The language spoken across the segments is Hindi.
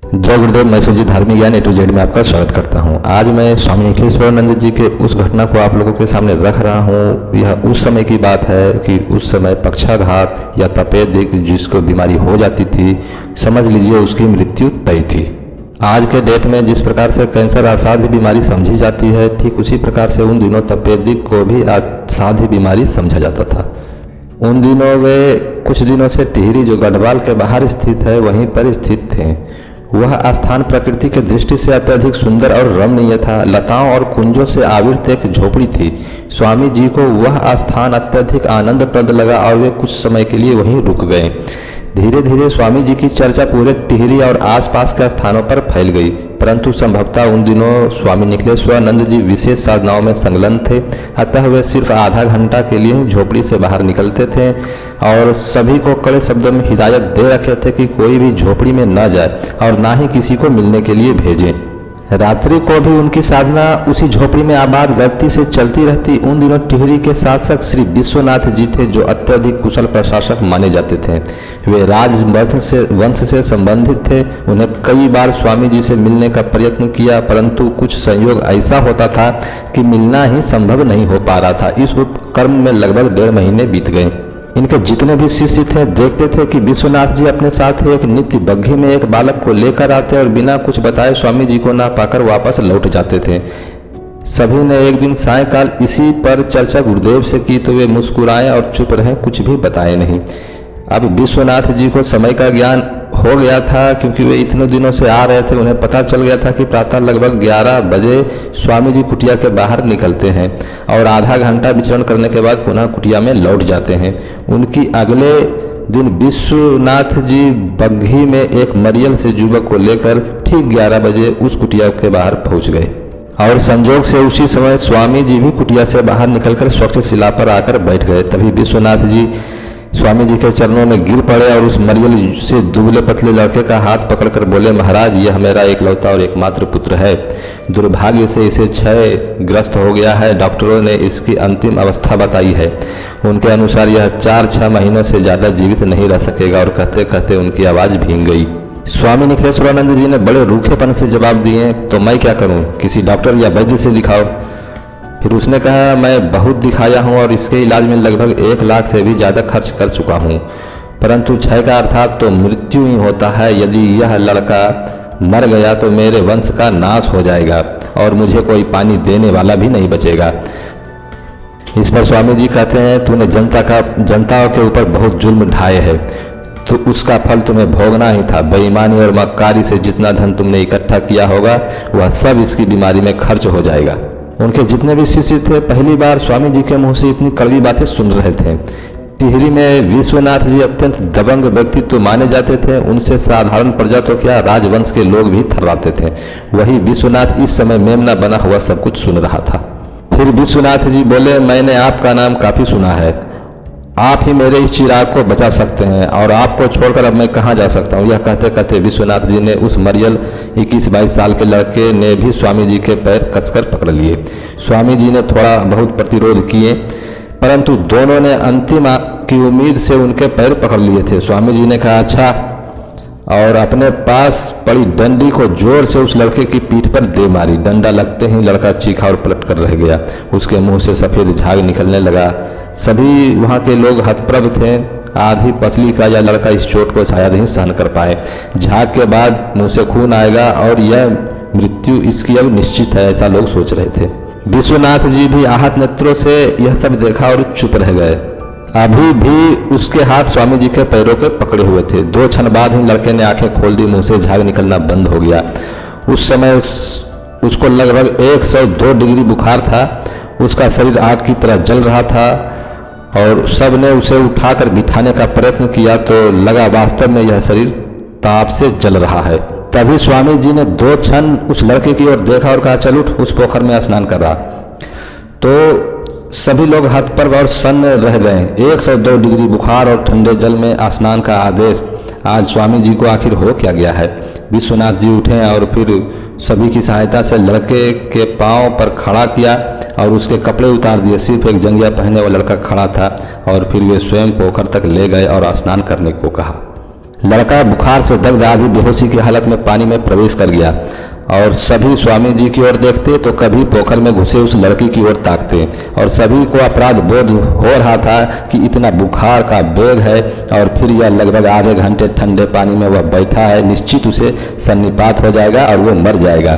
जय गुरुदेव। मैं सुजीत धार्मिक ज्ञान A to Z में आपका स्वागत करता हूं। आज मैं स्वामी निखिलेश्वरानंद जी के उस घटना को आप लोगों के सामने रख रहा हूं। यह उस समय की बात है कि उस समय पक्षाघात या तपेदिक जिसको बीमारी हो जाती थी, समझ लीजिए उसकी मृत्यु तय थी। आज के डेट में जिस प्रकार से कैंसर असाध्य बीमारी समझी जाती है, ठीक उसी प्रकार से उन दिनों तपेदिक को भी असाध्य बीमारी समझा जाता था। उन दिनों वे कुछ दिनों से टिहरी जो गढ़वाल के बाहर स्थित है वहीं पर स्थित थे। वह स्थान प्रकृति के दृष्टि से अत्यधिक सुंदर और रमणीय था। लताओं और कुंजों से आवृत एक झोपड़ी थी। स्वामी जी को वह स्थान अत्यधिक आनंदप्रद लगा और वे कुछ समय के लिए वहीं रुक गए। धीरे धीरे स्वामी जी की चर्चा पूरे टिहरी और आसपास के स्थानों पर फैल गई, परंतु संभवतः उन दिनों स्वामी निखिलेश्वरानंद जी विशेष साधनाओं में संलग्न थे। अतः वे सिर्फ आधा घंटा के लिए झोपड़ी से बाहर निकलते थे और सभी को कड़े शब्दों में हिदायत दे रखे थे कि कोई भी झोपड़ी में न जाए और ना ही किसी को मिलने के लिए भेजें। रात्रि को भी उनकी साधना उसी झोपड़ी में आबाद गति से चलती रहती। उन दिनों टिहरी के शासक श्री विश्वनाथ जी थे, जो अत्यधिक कुशल प्रशासक माने जाते थे। वे राजवंश से संबंधित थे। उन्हें कई बार स्वामी जी से मिलने का प्रयत्न किया, परंतु कुछ संयोग ऐसा होता था कि मिलना ही संभव नहीं हो पा रहा था। इस उपक्रम में लगभग 1.5 महीने बीत गए। इनके जितने भी शिष्य थे देखते थे कि विश्वनाथ जी अपने साथ एक नित्य बग्घी में एक बालक को लेकर आते और बिना कुछ बताए स्वामी जी को ना पाकर वापस लौट जाते थे। सभी ने एक दिन सायंकाल इसी पर चर्चा गुरुदेव से की तो वे मुस्कुराए और चुप रहे, कुछ भी बताए नहीं। अब विश्वनाथ जी को समय का ज्ञान हो गया था, क्योंकि वे इतने दिनों से आ रहे थे। उन्हें पता चल गया था कि प्रातः लगभग 11 बजे स्वामी जी कुटिया के बाहर निकलते हैं और आधा घंटा विचरण करने के बाद पुनः कुटिया में लौट जाते हैं। उनकी अगले दिन विश्वनाथ जी बग्घी में एक मरियल से युवक को लेकर ठीक 11 बजे उस कुटिया के बाहर पहुंच गए और संजोग से उसी समय स्वामी जी भी कुटिया से बाहर निकलकर स्वच्छ शिला पर आकर बैठ गए। तभी विश्वनाथ जी स्वामी जी के चरणों में गिर पड़े और उस मरियल से दुबले पतले लड़के का हाथ पकड़कर बोले, महाराज यह मेरा एकलौता और एकमात्र पुत्र है। दुर्भाग्य से इसे क्षय ग्रस्त हो गया है। डॉक्टरों ने इसकी अंतिम अवस्था बताई है। उनके अनुसार यह 4-6 महीनों से ज़्यादा जीवित नहीं रह सकेगा। और कहते कहते उनकी आवाज़ भीग गई। स्वामी निखिलेश्वरानंद जी ने बड़े रूखेपन से जवाब दिए, तो मैं क्या करूँ, किसी डॉक्टर या वैद्य से दिखाओ। फिर उसने कहा, मैं बहुत दिखाया हूँ और इसके इलाज में लगभग 1 लाख से भी ज़्यादा खर्च कर चुका हूँ, परंतु क्षय का अर्थात तो मृत्यु ही होता है। यदि यह लड़का मर गया तो मेरे वंश का नाश हो जाएगा और मुझे कोई पानी देने वाला भी नहीं बचेगा। इस पर स्वामी जी कहते हैं, तूने जनताओं के ऊपर बहुत जुल्म ढाए है, तो उसका फल तुम्हें भोगना ही था। बेईमानी और मक्कारी से जितना धन तुमने इकट्ठा किया होगा वह सब इसकी बीमारी में खर्च हो जाएगा। उनके जितने भी शिष्य थे पहली बार स्वामी जी के मुंह से इतनी कड़वी बातें सुन रहे थे। टिहरी में विश्वनाथ जी अत्यंत दबंग व्यक्तित्व माने जाते थे। उनसे साधारण प्रजा तो क्या, राजवंश के लोग भी थर्राते थे। वही विश्वनाथ इस समय मेमना बना हुआ सब कुछ सुन रहा था। फिर विश्वनाथ जी बोले, मैंने आपका नाम काफी सुना है। आप ही मेरे इस चिराग को बचा सकते हैं और आपको छोड़कर अब मैं कहाँ जा सकता हूँ। यह कहते कहते विश्वनाथ जी ने उस मरियल 21-22 साल के लड़के ने भी स्वामी जी के पैर कसकर पकड़ लिए। स्वामी जी ने थोड़ा बहुत प्रतिरोध किए, परंतु दोनों ने अंतिम की उम्मीद से उनके पैर पकड़ लिए थे। स्वामी जी ने कहा, अच्छा, और अपने पास पड़ी डंडी को जोर से उस लड़के की पीठ पर दे मारी। डंडा लगते ही लड़का चीखा और पलट कर रह गया। उसके मुंह से सफ़ेद झाग निकलने लगा। सभी वहाँ के लोग हतप्रभ थे। आधी पसली का यह लड़का इस चोट को शायद ही सहन कर पाए। झाग के बाद मुंह से खून आएगा और यह मृत्यु इसकी अब निश्चित है, ऐसा लोग सोच रहे थे। विश्वनाथ जी भी आहत नेत्रों से यह सब देखा और चुप रह गए। अभी भी उसके हाथ स्वामी जी के पैरों के पकड़े हुए थे। 2 क्षण बाद ही लड़के ने आंखें खोल दी, मुंह से झाग निकलना बंद हो गया। उस समय उसको लगभग 102 डिग्री बुखार था। उसका शरीर आग की तरह जल रहा था और सब ने उसे उठाकर बिठाने का प्रयत्न किया तो लगा वास्तव में यह शरीर ताप से जल रहा है। तभी स्वामी जी ने 2 क्षण उस लड़के की ओर देखा और कहा, चल उठ, उस पोखर में स्नान कर रहा। तो सभी लोग हतप्रभ और सन्न रह गए। 102 डिग्री बुखार और ठंडे जल में स्नान का आदेश, आज स्वामी जी को आखिर हो क्या गया है। विश्वनाथ जी उठे और फिर सभी की सहायता से लड़के के पांव पर खड़ा किया और उसके कपड़े उतार दिए। सिर्फ एक जंगिया पहने हुआ लड़का खड़ा था और फिर वे स्वयं पोखर तक ले गए और स्नान करने को कहा। लड़का बुखार से दग्ध आधी बेहोशी की हालत में पानी में प्रवेश कर गया और सभी स्वामी जी की ओर देखते तो कभी पोखर में घुसे उस लड़की की ओर ताकते और सभी को अपराध बोध हो रहा था कि इतना बुखार का बेग है और फिर यह लगभग आधे घंटे ठंडे पानी में वह बैठा है, निश्चित उसे सन्निपात हो जाएगा और वो मर जाएगा।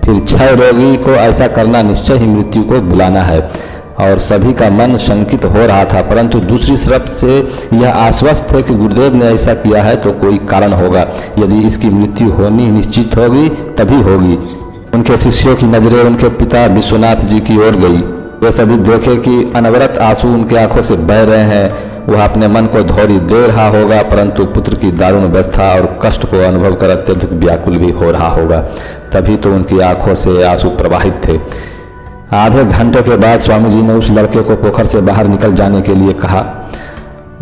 फिर क्षय रोगी को ऐसा करना निश्चय ही मृत्यु को बुलाना है और सभी का मन शंकित हो रहा था, परंतु दूसरी तरफ से यह आश्वस्त थे कि गुरुदेव ने ऐसा किया है तो कोई कारण होगा। यदि इसकी मृत्यु होनी निश्चित होगी तभी होगी। उनके शिष्यों की नजरें उनके पिता विश्वनाथ जी की ओर गई। वे सभी देखे कि अनवरत आंसू उनके आंखों से बह रहे हैं। वह अपने मन को धौरी दे रहा होगा, परंतु पुत्र की दारुण व्यवस्था और कष्ट को अनुभव कर अत्यधिक व्याकुल भी हो रहा होगा, तभी तो उनकी आंखों से आंसू प्रवाहित थे। आधे घंटे के बाद स्वामी जी ने उस लड़के को पोखर से बाहर निकल जाने के लिए कहा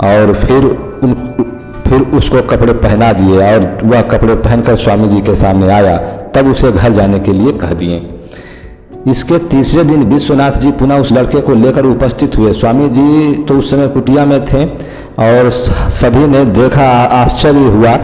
और फिर उसको कपड़े पहना दिए और वह कपड़े पहनकर स्वामी जी के सामने आया। तब उसे घर जाने के लिए कह दिए। इसके तीसरे दिन विश्वनाथ जी पुनः उस लड़के को लेकर उपस्थित हुए। स्वामी जी तो उस समय कुटिया में थे और सभी ने देखा, आश्चर्य हुआ।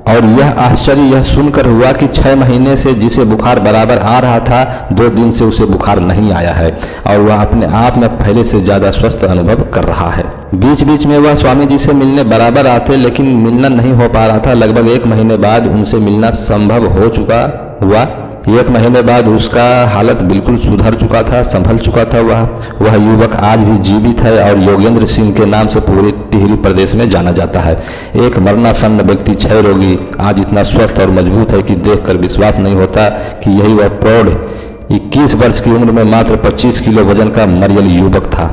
और यह आश्चर्य यह सुनकर हुआ कि 6 महीने से जिसे बुखार बराबर आ रहा था 2 दिन से उसे बुखार नहीं आया है और वह अपने आप में पहले से ज़्यादा स्वस्थ अनुभव कर रहा है। बीच बीच में वह स्वामी जी से मिलने बराबर आते, लेकिन मिलना नहीं हो पा रहा था। लगभग 1 महीने बाद उनसे मिलना संभव हो चुका हुआ। 1 महीने बाद उसका हालत बिल्कुल सुधर चुका था, संभल चुका था। वह युवक आज भी जीवित है और योगेंद्र सिंह के नाम से पूरे टिहरी प्रदेश में जाना जाता है। एक मरणासन्न व्यक्ति, क्षय रोगी, आज इतना स्वस्थ और मजबूत है कि देखकर विश्वास नहीं होता कि यही वह प्रौढ़ 21 वर्ष की उम्र में मात्र 25 किलो वजन का मरियल युवक था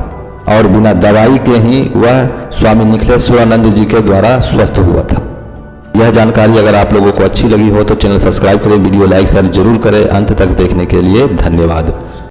और बिना दवाई के ही वह स्वामी निखिलेश्वरानंद जी के द्वारा स्वस्थ हुआ था। यह जानकारी अगर आप लोगों को अच्छी लगी हो तो चैनल सब्सक्राइब करें, वीडियो लाइक शेयर जरूर करें। अंत तक देखने के लिए धन्यवाद।